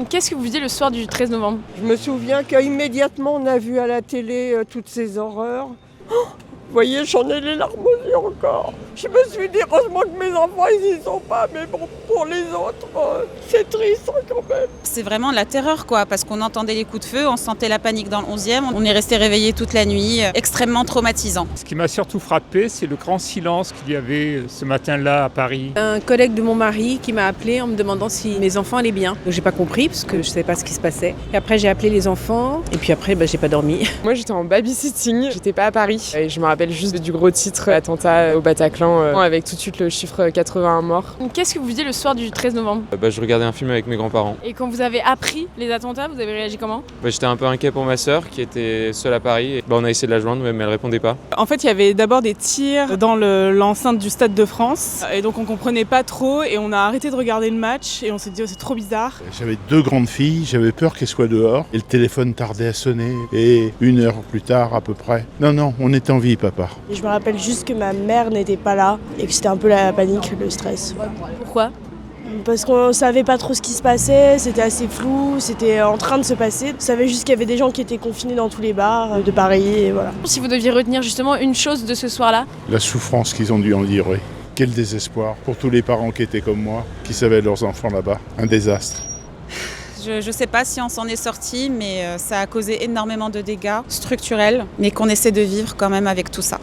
Qu'est-ce que vous faisiez le soir du 13 novembre? Je me souviens qu'immédiatement on a vu à la télé toutes ces horreurs. Vous voyez, j'en ai les larmes aux yeux encore. Je me suis dit, heureusement que mes enfants ils y sont pas, mais bon, pour les autres, c'est triste quand même. C'est vraiment la terreur quoi, parce qu'on entendait les coups de feu, on sentait la panique dans le 11e, on est resté réveillés toute la nuit, extrêmement traumatisant. Ce qui m'a surtout frappé, c'est le grand silence qu'il y avait ce matin-là à Paris. Un collègue de mon mari qui m'a appelé en me demandant si mes enfants allaient bien. Donc j'ai pas compris parce que je savais pas ce qui se passait. Et après j'ai appelé les enfants et puis après j'ai pas dormi. Moi j'étais en babysitting, j'étais pas à Paris et je me rappelle juste du gros titre attentat au Bataclan avec tout de suite le chiffre 81 morts. Qu'est-ce que vous faisiez le soir du 13 novembre? Je regardais un film avec mes grands-parents. Et quand vous avez appris les attentats, vous avez réagi comment? J'étais un peu inquiet pour ma sœur qui était seule à Paris. On a essayé de la joindre mais elle répondait pas. En fait, il y avait d'abord des tirs dans l'enceinte du Stade de France et donc on comprenait pas trop et on a arrêté de regarder le match et on s'est dit c'est trop bizarre. J'avais 2 grandes filles, j'avais peur qu'elles soient dehors et le téléphone tardait à sonner et 1 heure plus tard à peu près. Non, on est en vie papa. Je me rappelle juste que ma mère n'était pas là et que c'était un peu la panique, le stress. Pourquoi? Parce qu'on savait pas trop ce qui se passait, c'était assez flou, c'était en train de se passer. On savait juste qu'il y avait des gens qui étaient confinés dans tous les bars de Paris et voilà. Si vous deviez retenir justement une chose de ce soir-là? La souffrance qu'ils ont dû endurer. Quel désespoir pour tous les parents qui étaient comme moi, qui savaient leurs enfants là-bas. Un désastre. Je sais pas si on s'en est sorti, mais ça a causé énormément de dégâts structurels, mais qu'on essaie de vivre quand même avec tout ça.